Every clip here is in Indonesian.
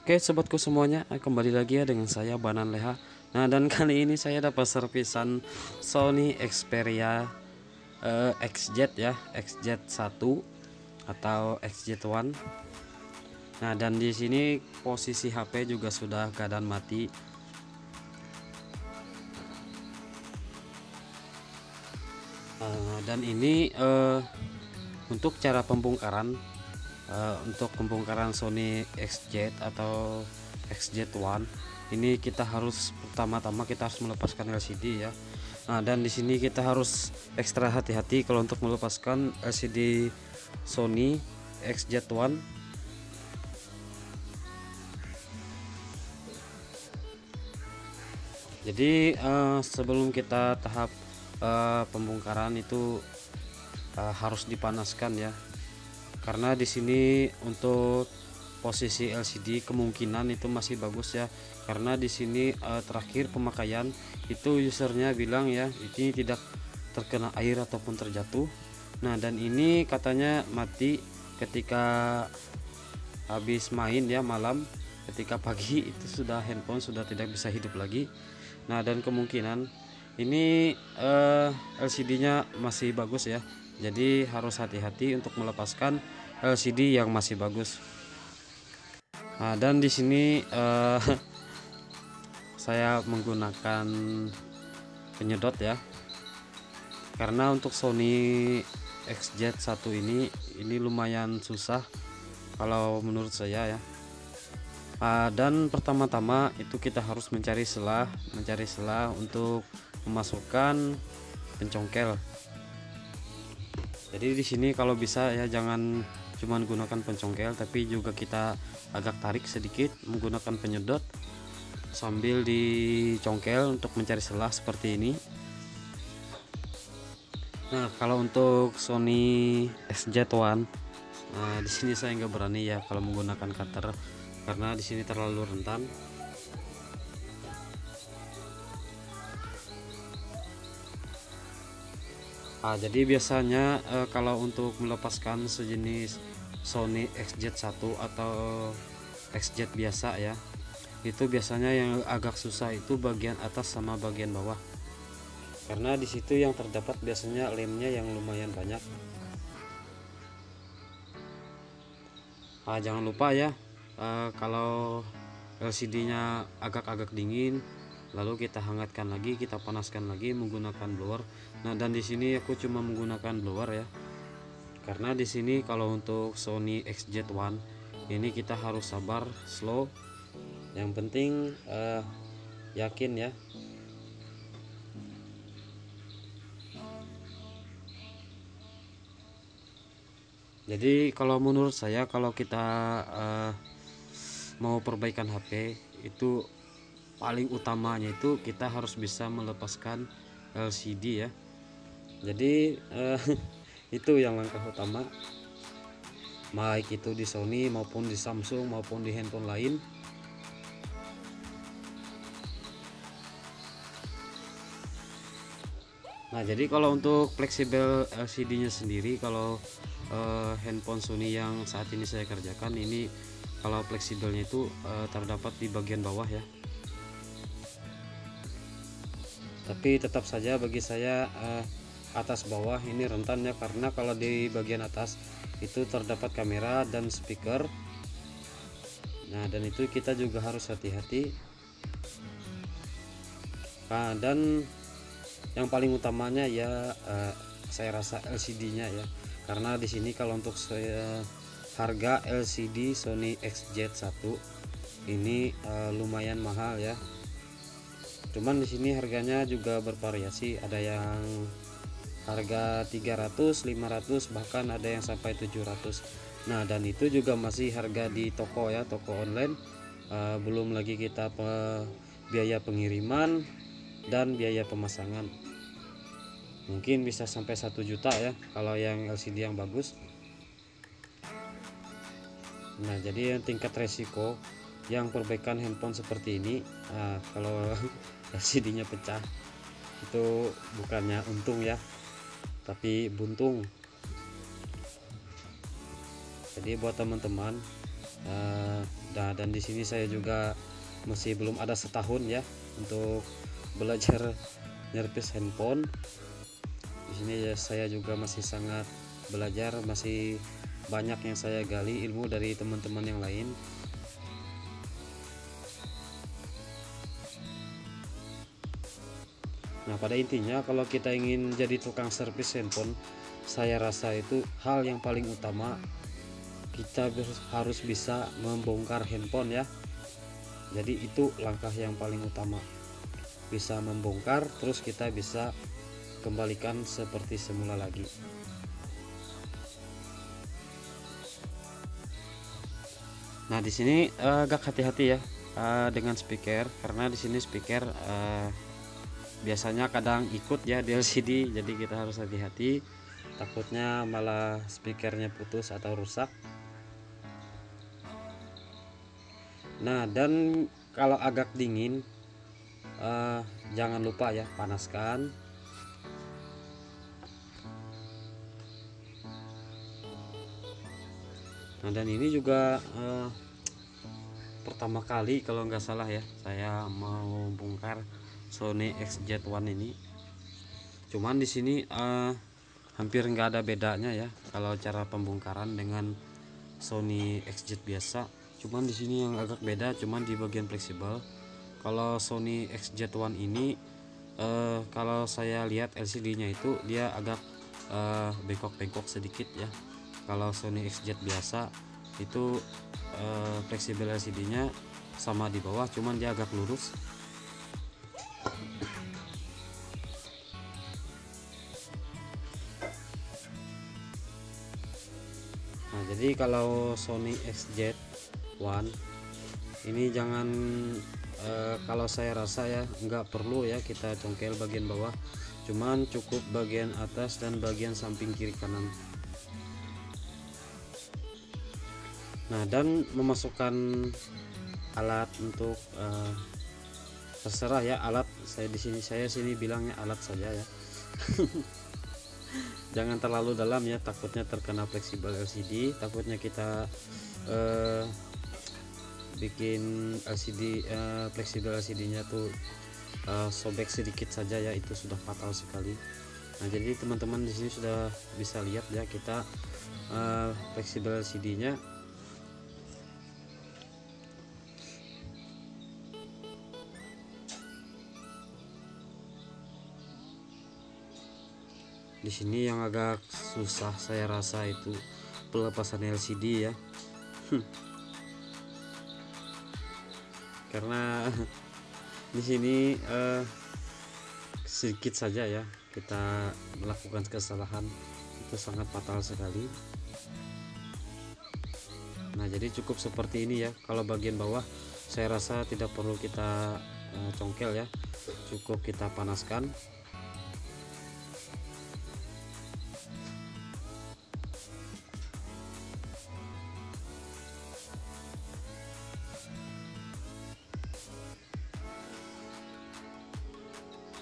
Oke sobatku semuanya, kembali lagi ya dengan saya Banan Leha. Nah dan kali ini saya dapat servisan Sony Xperia XZ ya, XZ1 atau XZ1. Nah dan di sini posisi HP juga sudah keadaan mati. Dan ini untuk cara pembongkaran, untuk pembongkaran Sony XZ atau XZ1 ini kita harus pertama-tama kita harus melepaskan LCD ya. Nah dan di sini kita harus ekstra hati-hati kalau untuk melepaskan LCD Sony XZ1. Jadi sebelum kita tahap pembongkaran itu harus dipanaskan ya, karena di sini untuk posisi LCD kemungkinan itu masih bagus ya, karena di sini terakhir pemakaian itu usernya bilang ya ini tidak terkena air ataupun terjatuh. Nah dan ini katanya mati ketika habis main ya malam, ketika pagi itu sudah handphone sudah tidak bisa hidup lagi. Nah dan kemungkinan ini LCD-nya masih bagus ya, jadi harus hati-hati untuk melepaskan LCD yang masih bagus. Nah dan di sini saya menggunakan penyedot ya, karena untuk Sony XZ1 ini lumayan susah kalau menurut saya ya. Dan pertama-tama itu kita harus mencari selah untuk memasukkan pencongkel. Jadi di sini kalau bisa ya jangan cuma gunakan pencongkel, tapi juga kita agak tarik sedikit menggunakan penyedot sambil dicongkel untuk mencari selah seperti ini. Nah kalau untuk Sony XZ1, nah di sini saya nggak berani ya kalau menggunakan cutter, karena di sini terlalu rentan. Jadi biasanya kalau untuk melepaskan sejenis Sony XZ1 atau XZ biasa ya, itu biasanya yang agak susah itu bagian atas sama bagian bawah, karena di situ yang terdapat biasanya lemnya yang lumayan banyak. Jangan lupa ya, kalau LCD-nya agak-agak dingin, lalu kita hangatkan lagi, kita panaskan lagi menggunakan blower. Nah dan di sini aku cuma menggunakan blower ya, karena di sini kalau untuk Sony XZ1 ini kita harus sabar, slow, yang penting yakin ya. Jadi kalau menurut saya kalau kita mau perbaikan HP itu paling utamanya itu kita harus bisa melepaskan LCD ya. Jadi itu yang langkah utama, baik itu di Sony maupun di Samsung maupun di handphone lain. Nah jadi kalau untuk fleksibel LCD nya sendiri, kalau handphone Sony yang saat ini saya kerjakan ini, kalau fleksibelnya itu terdapat di bagian bawah ya, tapi tetap saja bagi saya atas bawah ini rentan ya, karena kalau di bagian atas itu terdapat kamera dan speaker. Nah dan itu kita juga harus hati-hati. Nah dan yang paling utamanya ya saya rasa LCD nya ya, karena di sini kalau untuk harga LCD Sony XZ1 ini lumayan mahal ya. Cuman di sini harganya juga bervariasi, ada yang harga 300, 500, bahkan ada yang sampai 700. Nah dan itu juga masih harga di toko ya, toko online. Belum lagi kita biaya pengiriman dan biaya pemasangan, mungkin bisa sampai 1 juta ya kalau yang LCD yang bagus. Nah jadi yang tingkat resiko yang perbaikan handphone seperti ini, kalau LCD nya pecah itu bukannya untung ya, tapi buntung. Jadi buat teman-teman Nah, dan di sini saya juga masih belum ada setahun ya untuk belajar nyervis handphone. Di sini ya, saya juga masih sangat belajar, masih banyak yang saya gali ilmu dari teman-teman yang lain. Nah, pada intinya kalau kita ingin jadi tukang servis handphone, saya rasa itu hal yang paling utama kita harus bisa membongkar handphone ya. Jadi itu langkah yang paling utama, bisa membongkar, terus kita bisa kembalikan seperti semula lagi. Nah, di sini agak hati-hati ya dengan speaker, karena di sini speaker biasanya kadang ikut ya di LCD, jadi kita harus hati-hati, takutnya malah speakernya putus atau rusak. Nah, dan kalau agak dingin jangan lupa ya panaskan. Nah, dan ini juga pertama kali kalau nggak salah ya saya mau bongkar Sony XZ1 ini. Cuman di sini hampir nggak ada bedanya ya kalau cara pembongkaran dengan Sony XZ biasa. Cuman di sini yang agak beda cuman di bagian fleksibel. Kalau Sony XZ1 ini kalau saya lihat LCD-nya itu dia agak bengkok-bengkok sedikit ya. Kalau Sony XZ biasa itu fleksibel LCD-nya sama di bawah, cuman dia agak lurus. Nah, jadi kalau Sony XZ1 ini jangan kalau saya rasa ya nggak perlu ya kita congkel bagian bawah, cuman cukup bagian atas dan bagian samping kiri kanan. Nah, dan memasukkan alat untuk terserah ya alat, saya di sini bilangnya alat saja ya. Jangan terlalu dalam ya, takutnya terkena fleksibel LCD, takutnya kita bikin LCD fleksibel LCD-nya tuh sobek sedikit saja ya, itu sudah fatal sekali. Nah, jadi teman-teman di sini sudah bisa lihat ya kita fleksibel LCD-nya di sini. Yang agak susah saya rasa itu pelepasan LCD ya. Karena di sini sedikit saja ya kita melakukan kesalahan itu sangat fatal sekali. Nah, jadi cukup seperti ini ya. Kalau bagian bawah saya rasa tidak perlu kita congkel ya, cukup kita panaskan.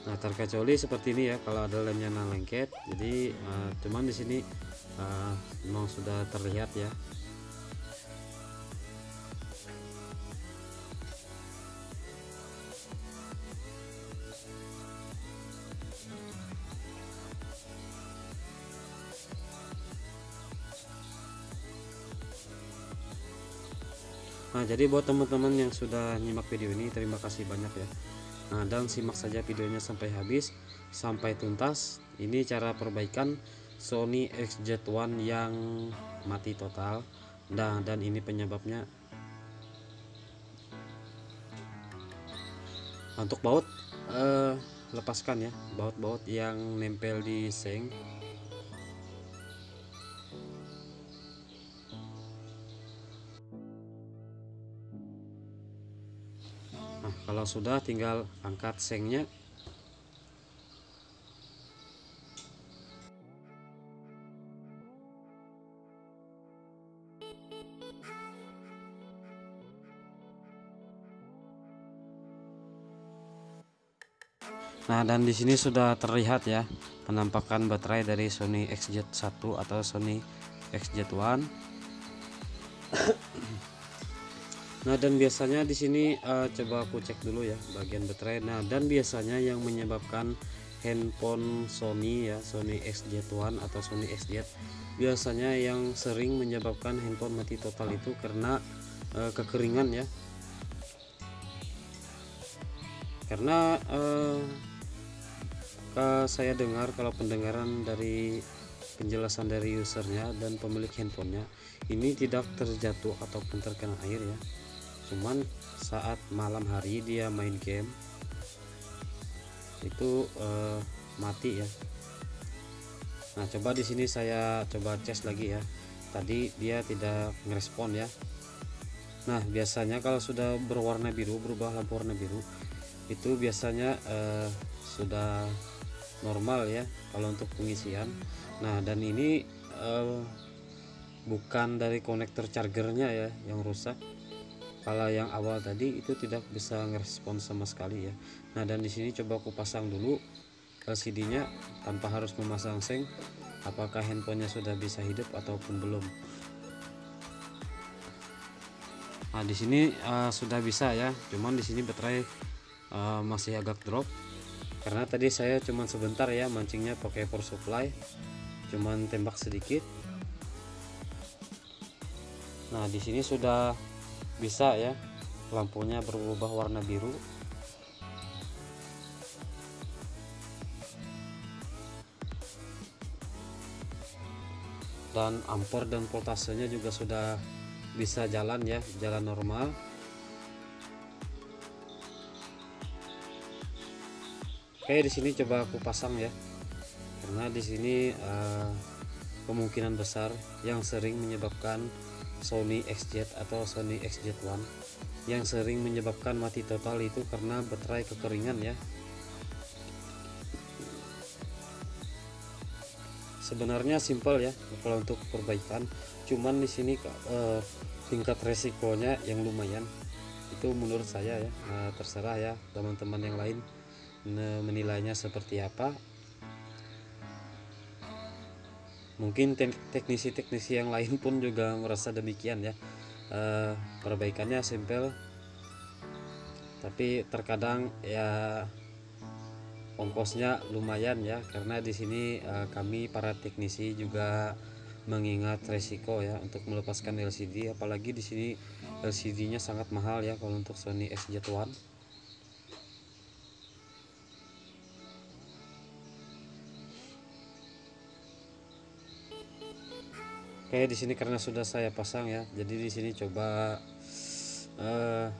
Nah, terkecuali seperti ini ya kalau ada lemnya lengket. Jadi cuman di sini memang sudah terlihat ya. Nah, jadi buat teman-teman yang sudah nyimak video ini, terima kasih banyak ya. Nah, dan simak saja videonya sampai habis, sampai tuntas. Ini cara perbaikan Sony XZ1 yang mati total. Nah, dan ini penyebabnya. Untuk baut lepaskan ya baut-baut yang nempel di seng. Nah, kalau sudah tinggal angkat sengnya. Nah, dan di sini sudah terlihat ya penampakan baterai dari Sony XZ1 atau Sony XZ1. Nah, dan biasanya di sini coba aku cek dulu ya bagian baterai. Nah, dan biasanya yang menyebabkan handphone Sony ya, Sony XZ1 atau Sony XZ, biasanya yang sering menyebabkan handphone mati total itu karena kekeringan ya. Karena saya dengar kalau pendengaran dari penjelasan dari usernya dan pemilik handphonenya, ini tidak terjatuh ataupun terkena air ya, cuman saat malam hari dia main game itu mati ya. Nah, coba di sini saya coba cas lagi ya, tadi dia tidak merespon ya. Nah, biasanya kalau sudah berwarna biru, berubah lampu warna biru, itu biasanya sudah normal ya kalau untuk pengisian. Nah, dan ini bukan dari konektor chargernya ya yang rusak. Kalau yang awal tadi itu tidak bisa ngerespon sama sekali ya. Nah, dan di sini coba aku pasang dulu LCD-nya tanpa harus memasang seng, apakah handphonenya sudah bisa hidup ataupun belum. Nah, di sini sudah bisa ya, cuman di sini baterai masih agak drop karena tadi saya cuman sebentar ya mancingnya pakai power supply, cuman tembak sedikit. Nah, di sini sudah bisa ya, lampunya berubah warna biru. Dan ampere dan voltasenya juga sudah bisa jalan ya, jalan normal. Oke, di sini coba aku pasang ya, karena di sini kemungkinan besar yang sering menyebabkan Sony XZ atau Sony XZ1 yang sering menyebabkan mati total itu karena baterai kekeringan ya. Sebenarnya simpel ya kalau untuk perbaikan, cuman di sini tingkat resikonya yang lumayan itu menurut saya ya. Terserah ya teman-teman yang lain menilainya seperti apa. Mungkin teknisi-teknisi yang lain pun juga merasa demikian ya. Perbaikannya simpel, tapi terkadang ya ongkosnya lumayan ya, karena di sini kami para teknisi juga mengingat resiko ya untuk melepaskan LCD, apalagi di sini LCD-nya sangat mahal ya kalau untuk Sony XZ1. Oke, di sini karena sudah saya pasang ya, jadi di sini coba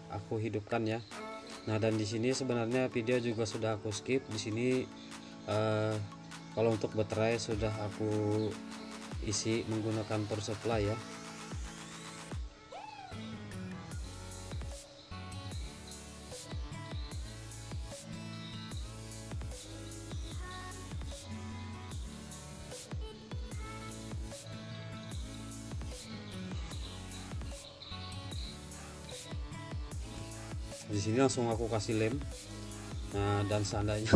aku hidupkan ya. Nah, dan di sini sebenarnya video juga sudah aku skip. Di sini kalau untuk baterai sudah aku isi menggunakan power supply ya. Di sini langsung aku kasih lem. Nah, dan seandainya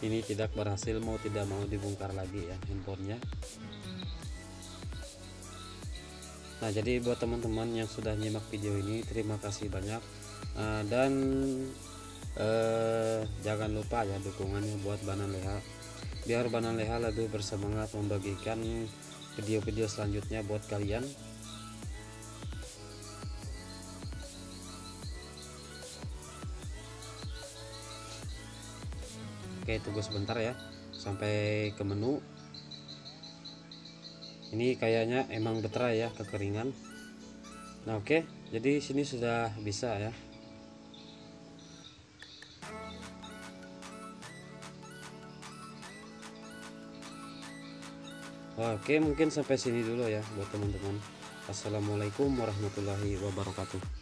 ini tidak berhasil, mau tidak mau dibongkar lagi ya handphonenya. Nah, jadi buat teman-teman yang sudah nyimak video ini, terima kasih banyak. Dan jangan lupa ya dukungannya buat Banan Leha, biar Banan Leha lebih bersemangat membagikan video-video selanjutnya buat kalian. Oke, tunggu sebentar ya sampai ke menu. Ini kayaknya emang baterai ya kekeringan. Nah, oke, jadi sini sudah bisa ya. Oke, mungkin sampai sini dulu ya buat teman-teman. Assalamualaikum warahmatullahi wabarakatuh.